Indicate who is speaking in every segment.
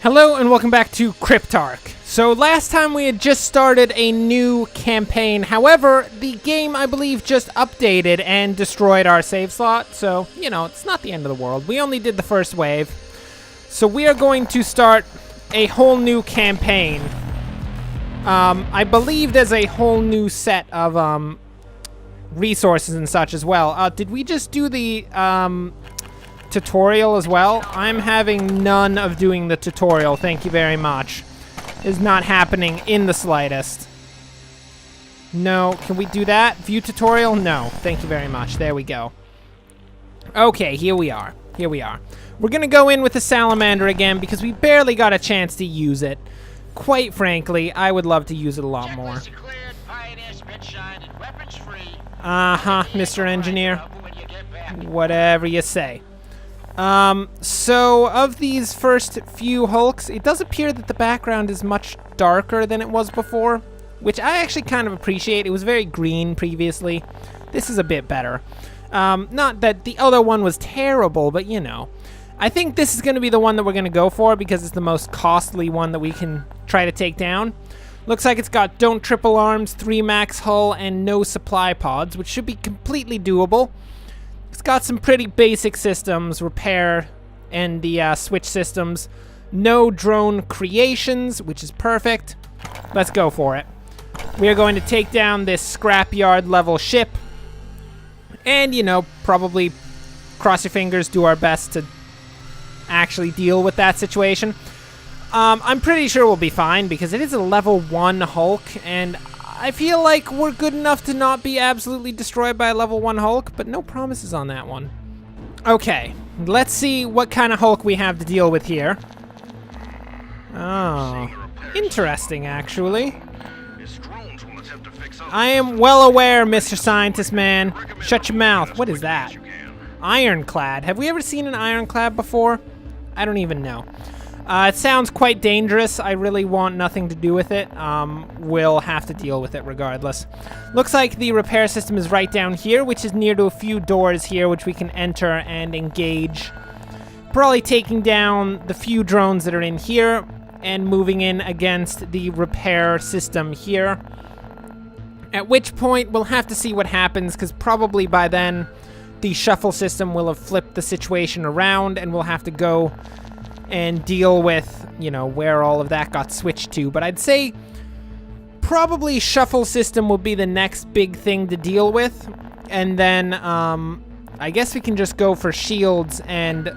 Speaker 1: Hello and welcome back to CryptArk. So last time we had just started a new campaign. However, the game, I believe, just updated and destroyed our save slot. So, you know, it's not the end of the world. We only did the first wave. So we are going to start a whole new campaign. I believe there's a whole new set of resources and such as well. Did we just do the tutorial as well? I'm having none of doing the tutorial, thank you very much. It's not happening in the slightest. No, can we do that? View tutorial? No, thank you very much. There we go. Okay, here we are. Here we are. We're gonna go in with the salamander again because we barely got a chance to use it. Quite frankly, I would love to use it a lot more. Uh-huh, Mr. Engineer. Whatever you say. So of these first few hulks, it does appear that the background is much darker than it was before, which I actually kind of appreciate. It was very green previously. This is a bit better. Not that the other one was terrible, but you know. I think this is going to be the one that we're going to go for because it's the most costly one that we can try to take down. Looks like it's got don't triple arms, 3 max hull, and no supply pods, which should be completely doable. It's got some pretty basic systems, repair and the switch systems. No drone creations, which is perfect. Let's go for it. We are going to take down this scrapyard level ship. And, you know, probably cross your fingers, do our best to actually deal with that situation. I'm pretty sure we'll be fine because it is a level 1 Hulk, and I feel like we're good enough to not be absolutely destroyed by a level 1 Hulk, but no promises on that one. Okay, let's see what kind of Hulk we have to deal with here. Oh, interesting, actually. I am well aware, Mr. Scientist Man. Shut your mouth. What is that? Ironclad. Have we ever seen an ironclad before? I don't even know. It sounds quite dangerous. I really want nothing to do with it. We'll have to deal with it regardless. Looks like the repair system is right down here, which is near to a few doors here, which we can enter and engage. Probably taking down the few drones that are in here and moving in against the repair system here. At which point, we'll have to see what happens, because probably by then, the shuffle system will have flipped the situation around, and we'll have to go and deal with, you know, where all of that got switched to. But I'd say probably shuffle system will be the next big thing to deal with. And then I guess we can just go for shields and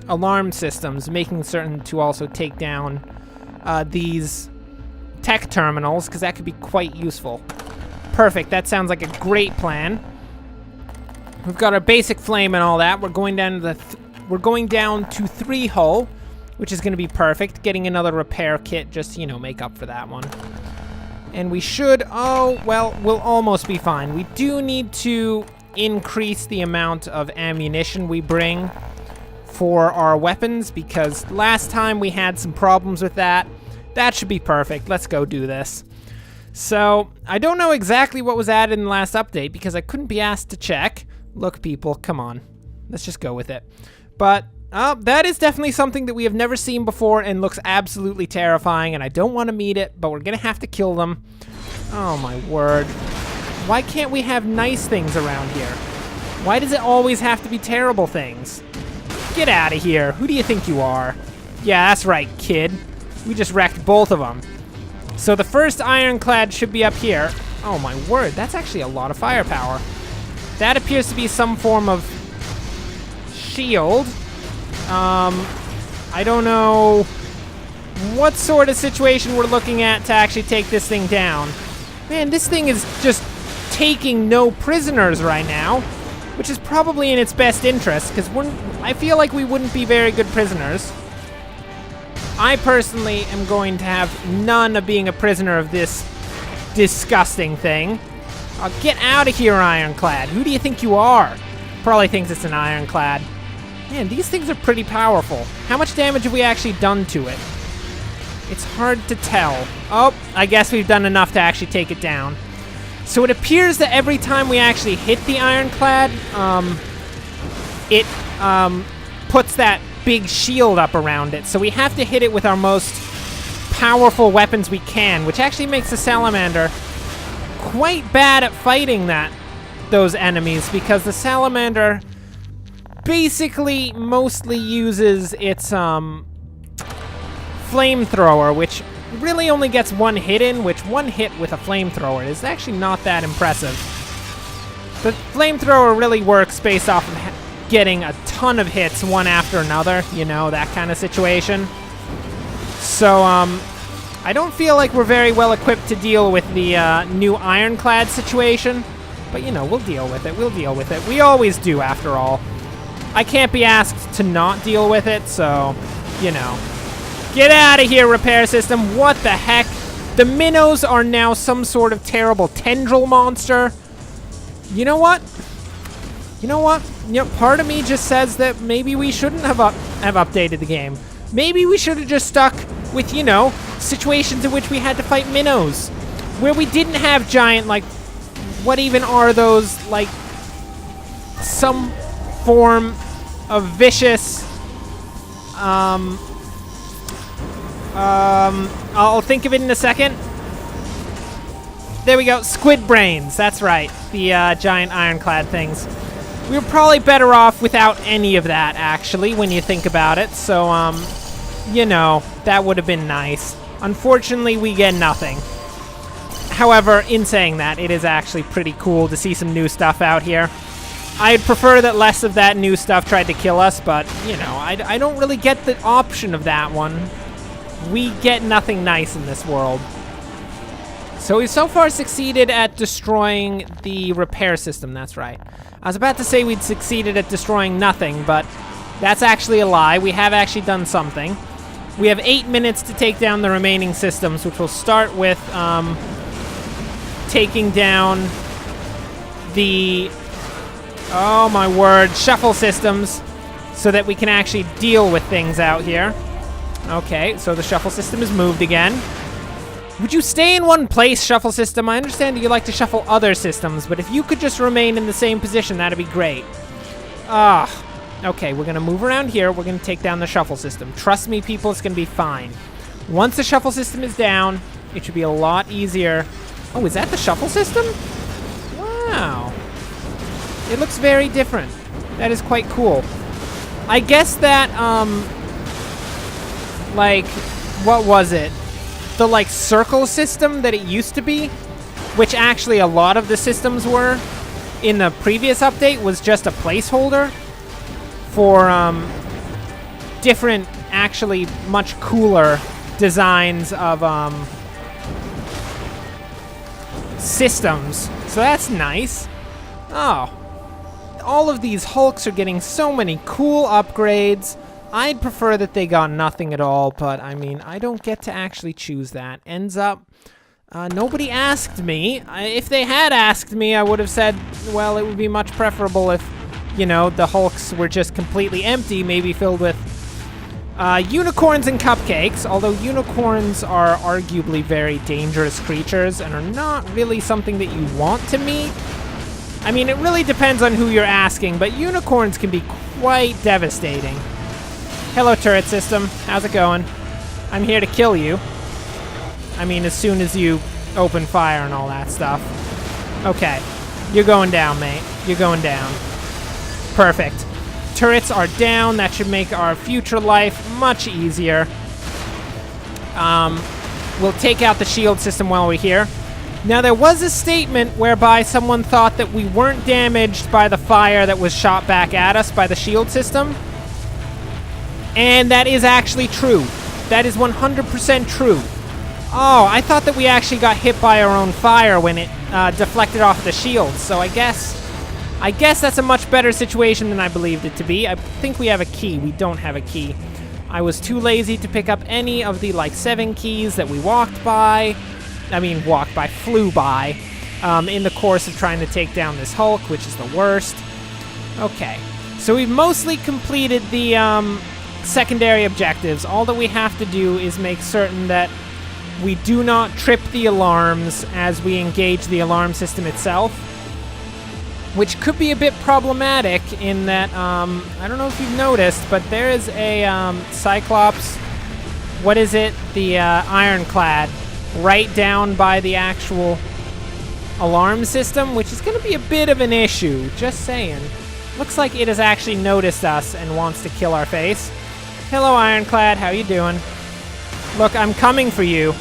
Speaker 1: alarm systems, making certain to also take down these tech terminals, because that could be quite useful. Perfect, that sounds like a great plan. We've got our basic flame and all that. We're going down to we're going down to 3 hull, which is going to be perfect. Getting another repair kit just, you know, make up for that one. And we should, oh, well, we'll almost be fine. We do need to increase the amount of ammunition we bring for our weapons, because last time we had some problems with that. That should be perfect. Let's go do this. So, I don't know exactly what was added in the last update because I couldn't be asked to check. Look, people, come on. Let's just go with it. But that is definitely something that we have never seen before and looks absolutely terrifying, and I don't want to meet it, but we're going to have to kill them. Oh, my word. Why can't we have nice things around here? Why does it always have to be terrible things? Get out of here. Who do you think you are? Yeah, that's right, kid. We just wrecked both of them. So the first ironclad should be up here. Oh, my word. That's actually a lot of firepower. That appears to be some form of shield. I don't know what sort of situation we're looking at to actually take this thing down. Man, this thing is just taking no prisoners right now, which is probably in its best interest, because I feel like we wouldn't be very good prisoners. I personally am going to have none of being a prisoner of this disgusting thing. Get out of here, ironclad. Who do you think you are? Probably thinks it's an ironclad. Man, these things are pretty powerful. How much damage have we actually done to it? It's hard to tell. Oh, I guess we've done enough to actually take it down. So it appears that every time we actually hit the ironclad, it puts that big shield up around it, so we have to hit it with our most powerful weapons we can, which actually makes the salamander quite bad at fighting those enemies, because the salamander basically mostly uses its flamethrower, which really only gets one hit in, which one hit with a flamethrower is actually not that impressive. The flamethrower really works based off of getting a ton of hits one after another, you know, that kind of situation. So, I don't feel like we're very well equipped to deal with the new ironclad situation, but, you know, we'll deal with it. We'll deal with it. We always do, after all. I can't be asked to not deal with it, so, you know. Get out of here, repair system. What the heck? The minnows are now some sort of terrible tendril monster. You know what? You know what? You know, part of me just says that maybe we shouldn't have updated the game. Maybe we should have just stuck with, you know, situations in which we had to fight minnows, where we didn't have giant, like, what even are those, like, some form of vicious, I'll think of it in a second. There we go, squid brains, that's right, the giant ironclad things. We were probably better off without any of that, actually, when you think about it, so, you know, that would have been nice. Unfortunately, we get nothing. However, in saying that, it is actually pretty cool to see some new stuff out here. I'd prefer that less of that new stuff tried to kill us, but, you know, I don't really get the option of that one. We get nothing nice in this world. So we've so far succeeded at destroying the repair system, that's right. I was about to say we'd succeeded at destroying nothing, but that's actually a lie. We have actually done something. We have 8 minutes to take down the remaining systems, which will start with taking down the, oh my word, shuffle systems, so that we can actually deal with things out here. Okay, so the shuffle system is moved again. Would you stay in one place, shuffle system? I understand that you like to shuffle other systems, but if you could just remain in the same position, that'd be great. Okay, we're gonna move around here. We're gonna take down the shuffle system. Trust me, people, it's gonna be fine. Once the shuffle system is down, it should be a lot easier. Oh, is that the shuffle system? Wow. It looks very different. That is quite cool. I guess that, like, what was it? The, like, circle system that it used to be, which actually a lot of the systems were in the previous update, was just a placeholder for, different, actually much cooler designs of, systems. So that's nice. Oh. All of these Hulks are getting so many cool upgrades. I'd prefer that they got nothing at all, but I mean, I don't get to actually choose that. Ends up, nobody asked me. If they had asked me, I would have said, well, it would be much preferable if, you know, the Hulks were just completely empty, maybe filled with unicorns and cupcakes, although unicorns are arguably very dangerous creatures and are not really something that you want to meet. I mean, it really depends on who you're asking, but unicorns can be quite devastating. Hello, turret system. How's it going? I'm here to kill you. I mean, as soon as you open fire and all that stuff. Okay. You're going down, mate. You're going down. Perfect. Turrets are down. That should make our future life much easier. We'll take out the shield system while we're here. Now, there was a statement whereby someone thought that we weren't damaged by the fire that was shot back at us by the shield system. And that is actually true. That is 100% true. Oh, I thought that we actually got hit by our own fire when it deflected off the shield. So I guess that's a much better situation than I believed it to be. I think we have a key. We don't have a key. I was too lazy to pick up any of the, like, 7 keys that we walked by. Flew by, in the course of trying to take down this Hulk, which is the worst. Okay, so we've mostly completed the, secondary objectives. All that we have to do is make certain that we do not trip the alarms as we engage the alarm system itself. which could be a bit problematic in that, I don't know if you've noticed, but there is a Cyclops, what is it? The ironclad right down by the actual alarm system, which is going to be a bit of an issue, just saying. Looks like it has actually noticed us and wants to kill our face. Hello, Ironclad, how you doing? Look, I'm coming for you.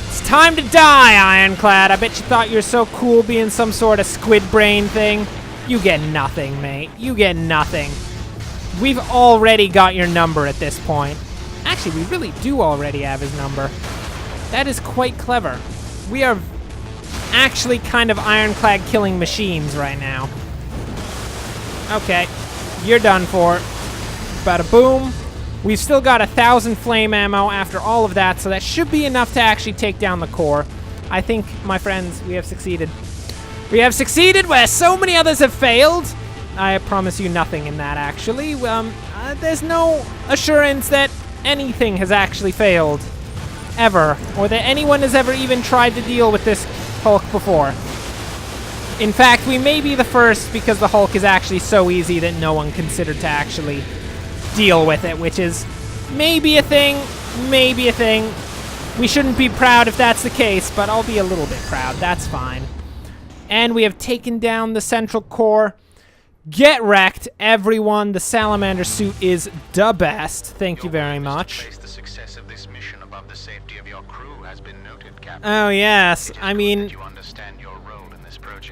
Speaker 1: It's time to die, Ironclad. I bet you thought you're so cool being some sort of squid brain thing. You get nothing, mate. You get nothing. We've already got your number at this point. Actually, we really do already have his number. That is quite clever. We are actually kind of ironclad killing machines right now. Okay, you're done for. Bada boom. We've still got 1,000 flame ammo after all of that, so that should be enough to actually take down the core. I think, my friends, we have succeeded. We have succeeded where so many others have failed. I promise you nothing in that, actually. There's no assurance that anything has actually failed. Ever. Or that anyone has ever even tried to deal with this Hulk before. In fact, we may be the first because the Hulk is actually so easy that no one considered to actually deal with it, which is maybe a thing, maybe a thing. We shouldn't be proud if that's the case, but I'll be a little bit proud. That's fine. And we have taken down the central core. Get wrecked, everyone. The salamander suit is the best. Thank you very much. Oh, yes. I mean,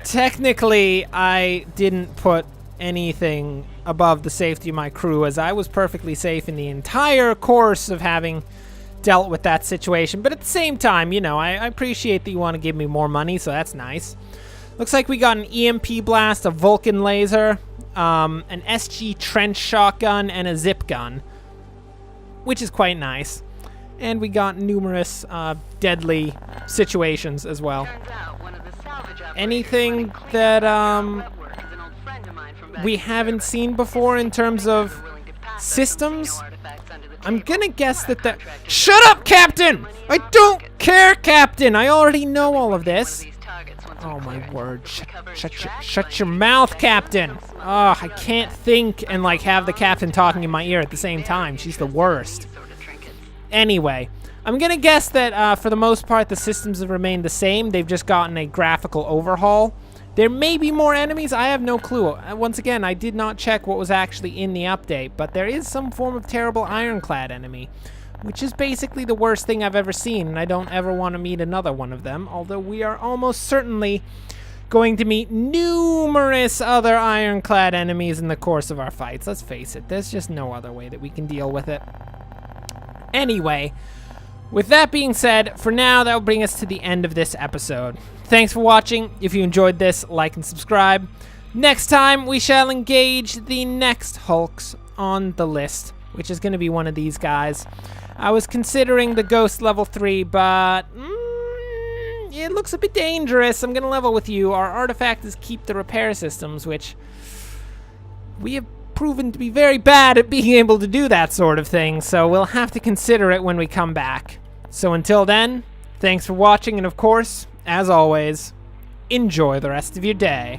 Speaker 1: technically, I didn't put anything above the safety of my crew, as I was perfectly safe in the entire course of having dealt with that situation. But at the same time, you know, I appreciate that you want to give me more money, so that's nice. Looks like we got an EMP blast, a Vulcan laser, an SG trench shotgun, and a zip gun, which is quite nice. And we got numerous deadly situations as well. Anything that we haven't seen before in terms of systems? I'm gonna guess that Shut up, Captain! I don't care, Captain! I already know all of this. Oh my word. Shut your mouth, Captain! Oh, I can't think and like have the Captain talking in my ear at the same time. She's the worst. Anyway, I'm gonna guess that for the most part the systems have remained the same. They've just gotten a graphical overhaul. There may be more enemies, I have no clue. Once again, I did not check what was actually in the update, but there is some form of terrible ironclad enemy, which is basically the worst thing I've ever seen, and I don't ever want to meet another one of them, although we are almost certainly going to meet numerous other ironclad enemies in the course of our fights. Let's face it, there's just no other way that we can deal with it. Anyway, with that being said, for now, that will bring us to the end of this episode. Thanks for watching. If you enjoyed this, like and subscribe. Next time, we shall engage the next Hulks on the list, which is going to be one of these guys. I was considering the Ghost level 3, but it looks a bit dangerous. I'm going to level with you. Our artifact is keep the repair systems, which we have proven to be very bad at being able to do that sort of thing, so we'll have to consider it when we come back. So until then, thanks for watching, and of course, as always, enjoy the rest of your day.